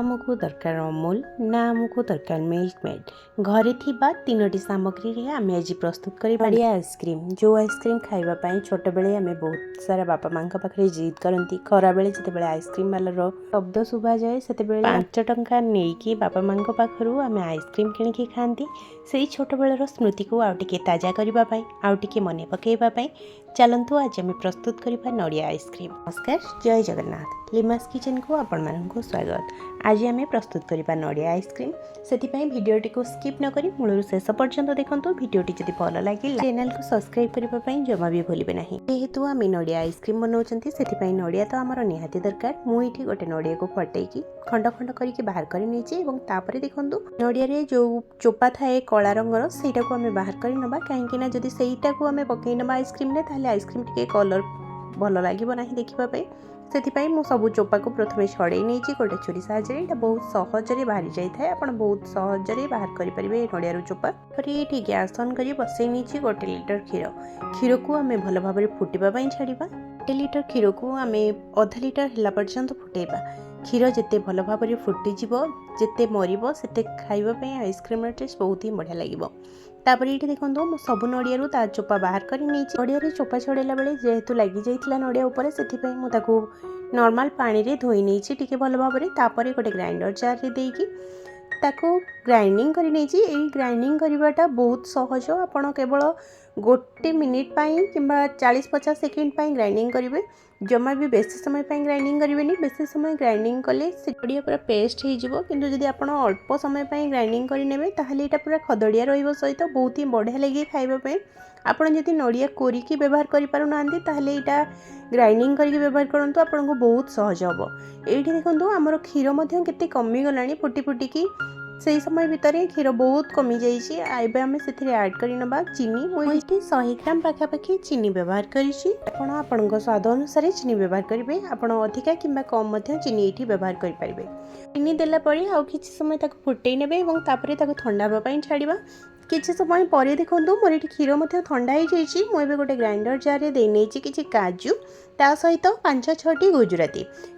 आमको दरकार अमूल ना आमको दरकार मिल्क मेड घरे थिबा तीनोटी सामग्री रे आमे आज प्रस्तुत करी बढ़िया आइसक्रीम जो आइसक्रीम खाइबा पई छोट बेले आमे बहुत सारा बापा मांका पाखरे जिद करंती खरा बेले जते बेले आइसक्रीम वाला रो शब्द सुबा जाए सेते बेले 5 टंका नेकी बापा मांका पाखरु आमे आइसक्रीम किन के खांती सेही छोट बेलर स्मृति को आउ टिके ताजा करबा पई आउ टिके मने पकेबा पई चलंतु आज आमे प्रस्तुत करिबा नडिया आइसक्रीम। नमस्कार, जय जगन्नाथ। लिमास किचन को आपण मानकु स्वागत। आज आमे प्रस्तुत करिबा नडिया आइसक्रीम सेति पई भिडियोटी को स्किप न करी मूलरु शेष पर्यंत देखंतु। भिडियोटी जदि भल लागिला चैनल को सब्सक्राइब करिबा पई जमा भी भूलिबे नाही। जेहेतु आमे नडिया आइसक्रीम बनाउचंती सेति पई नडिया तो हमर निहाती दरकार। मु इठी गोटे नडिया को फटेकी खंड खंड करिके बाहर करि नेछि एवं तापरे देखंतु नडिया रे जो चोपा थाए कला रंगर सेटा को आमे बाहर करि नबा काहेकि ना जदि सेटा को आमे पकई नबा आइसक्रीम रे ताले आइसक्रीम टिके कलर भल लागिबो नाही देखिबा पई सेति मु सब चोपा को प्रथमे छड़े नहीं गोटे छुरी साहाଯ୍ୟରେ एटा बहुत सहजरे बाहरी जाई थाए। आपण बहुत सहजरे बाहर करि परिबे नडिया रो चोपा। परे एठी गैस ऑन करी बसई नीची 1 लिटर क्षीर को आमे भल भाबरे फुटिबा पई छाड़ीबा। 1 लिटर क्षीर को आमे आधा लिटर हला पर्यंत फुटेबा। क्षीर जेते भल भाबरे फुटी जिवो जेते मरिबो सेते खाइबा पई आइसक्रीम टेस्ट बहुत ही बढ़िया लागिबो। तापर ये देखो मु सब नड़िया तार चोपा बाहर कर नड़िया चोपा छड़ेला बेले जेहेतु लगी जाइए नड़िया उपर से मुझे नॉर्मल पानी रे धोई नहीं टिके भल भाव में तापर गोटे ग्राइंडर जार रे देकी ताको ग्राइंडिंग कर नहीं ग्राइंडिंग करवाटा बहुत सहज। आपण केवल 1 मिनिट कि 40-50 सेकेंड ग्राइंडिंग करेंगे जमा भी बेसी समय ग्राइंडिंग करेंगे। बेसी समय ग्राइंडिंग कले से नड़िया पूरा पेस्ट हो किंतु जदि आप अल्प समय ग्राइंडिंग करेंगे ताहले एटा पूरा खदड़िया रहिबो सहित बहुत ही बढ़िया लगे खाइबा। आपन जदि नड़िया कोरिकी व्यवहार करि पारु नांदी ताहले एटा ग्राइंडिंग करके व्यवहार करंतु आपनको बहुत सहज हबो। एठी देखंतु हमर क्षीर मध्य केते कमी गलानी फुटी फुटिकी से समय भितर क्षीर बहुत कमी जाइए। एबे आमे सेथिरे ऐड करि नबा चीनी। मुइटी 100 ग्राम पाखापाखि चीनी व्यवहार करिछि। आपण आपणक स्वाद अनुसार चीनी व्यवहार करिवे। आपण अधिका किंबा कम मध्य चीनी एठी व्यवहार करि परिबे। चीनी देला परे आ किछि समय ताको फुटै नेबे एवं तापरे ताको ठंडा होबा पई छाड़ीबा। किछि समय परे देखंतु मोर एठी क्षीर मध्य ठंडा हो जाइछि। मु एबे गोटे ग्राइंडर जार रे दे नेछि किछि काजू ता सहित 5-6टी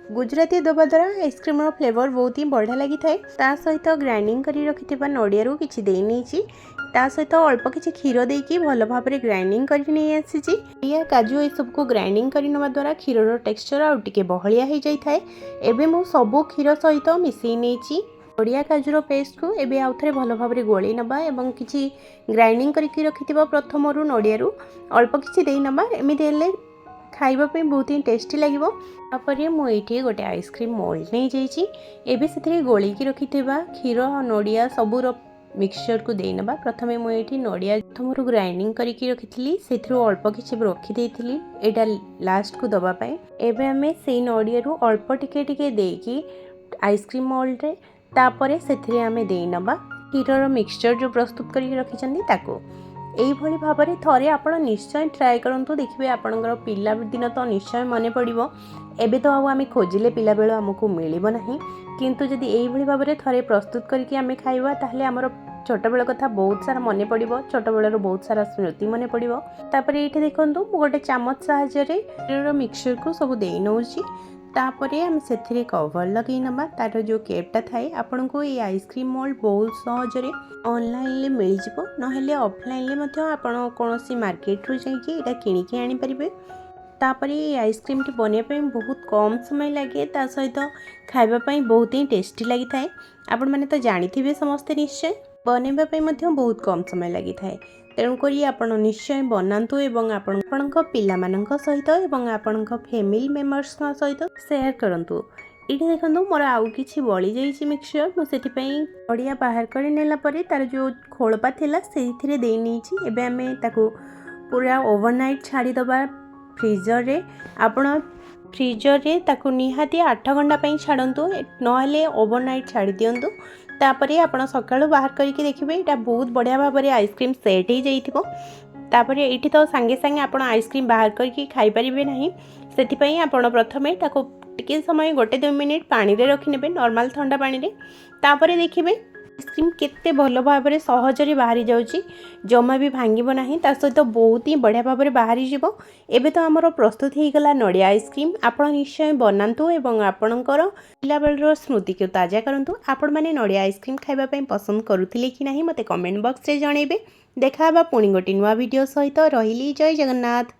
गुजराती दबा द्वारा आइसक्रीम रो फ्लेवर बहुत ही बढ़िया लगी थाए। ता सहित ग्राइंडिंग करी रखिथिबा नडिया रो किछि देई नेछि ता सहित अल्प किछि क्षीर देकी भल भाव में ग्राइंडिंग करी नै आसीछि। या काजू ए सब को ग्राइंडिंग करी नबा द्वारा क्षीर रो टेक्सचर आ टिके बहलिया हो जाई थाए। एबे मु सब क्षीर सहित मिसई नेछि नडिया काजूर पेस्ट को एबे आउ थरे भल भाव में गोळै नबा एवं किछि ग्राइंडिंग करके रखिथिबा प्रथम रु नडिया रु अल्प किछि देई नबा। एमिति हेले खाइबा पे बहुत ही टेस्टी लगिबो। तापर मु एठी गोटे आइसक्रीम मोल्ड नै जाइछि। एबे सेथरे गोळै की रखिथिबा क्षीर नडिया सबुर मिक्सचर को देई नबा। प्रथमे मु एठी नडिया प्रथमरु ग्राइंडिंग करके रखिथिली सेथरो अल्प किछि रखि देइथिली एटा लास्ट को दबा पई। एबे हमें सेही नडिया रु अल्प टिके टिके देकी आइसक्रीम मोल्ड रे तापरे सेथिरे हमें देई नबा क्षीरर मिक्सचर जो प्रस्तुत करके रखिचंदी ताको। एइभଳି भाबरे थरे आपण निश्चय ट्राए करंतु देखिबे आपणकर पिला दिन तो निश्चय मने पड़िबो। एबे तो आमे खोजिले पिला बेलो हमकु मिलिबो नाही किंतु जदि एइभଳି भाबरे थरे प्रस्तुत करके आमे खाइबा ताहले हमर छोट बेल कथा बहुत सारा मने पड़िबो। छोट बेलर बहुत सारा स्मृति मने पड़िबो। तापर एठी देखंतु मु गोटे चामच सहायरे क्षीरर मिक्सचर को सब देई नउची। तापरे हम सेथिरे कवर लगे नबा तार जो केपटा थाए आपण को ये आइसक्रीम मोल्ड बहुत सहजरे ऑनलाइन ले मिल जिवो नहेले ऑफलाइन ले मध्य आपण कोनोसी मार्केट रु जाई कि एटा किनि के आनी परिबे। तापरे ये आइसक्रीम टी बनिया पे बहुत कम समय लागे ता सहित खाइबा पई बहुत ही टेस्टी लागि थाए। आपण माने तो जानिथिबे समस्त निश्चय बनेबा पई मध्य बहुत कम समय लागि थाए। तेणुक आपण निश्चय बनातु एवं आपण पिला मानक सहित एवं आपण फैमिली मेंबर्स सहित शेयर करंतु। इठी देखंतु मोर आउ किछि बळी जाइछि मिक्सचर मु सेति पई नडिया बाहर करि नेला परे तार जो खोळपा थिला सेथिरे देई नेछि। एबे हमें ताको पूरा ओवरनाइट छाडी दबा फ्रीजर रे। आपण फ्रीजर रे ताको निहाती 8 घंटा पई छाडंतु नहले ओवरनाइट छाडी दियंतु। तापरे आपण सकाळु बाहर करके देखिबे एटा बहुत बढ़िया भाव में आइसक्रीम सेट हो जाइथिबो। तापरे एठी तो संगे संगे आपण आइसक्रीम बाहर करके खाई परिबे नाही सेति पई आपण प्रथमे ताको टिके समय 1-2 मिनिट पानी रे रखि नेबे नॉर्मल ठंडा पानी रे। तापरे देखिबे आइसक्रीम केते भल भाव में सहजरे बाहरी जाऊँगी, जमा भी भांगब ना, ता सहित बहुत ही बढ़िया भाव में बाहरी जीव। एबे तो आमर प्रस्तुत हो गला नड़िया आइसक्रीम। आपण निश्चय बनातु एवं आपणकर पिलाबेलर स्मृति को ताजा करूँ। आपण मैंने नड़िया आइसक्रीम खाइबा पसंद करुले कि नहीं मते कमेंट बॉक्स रे जणेबे। देखा पुणी गोटे नुआ वीडियो सहित रही। जय जगन्नाथ।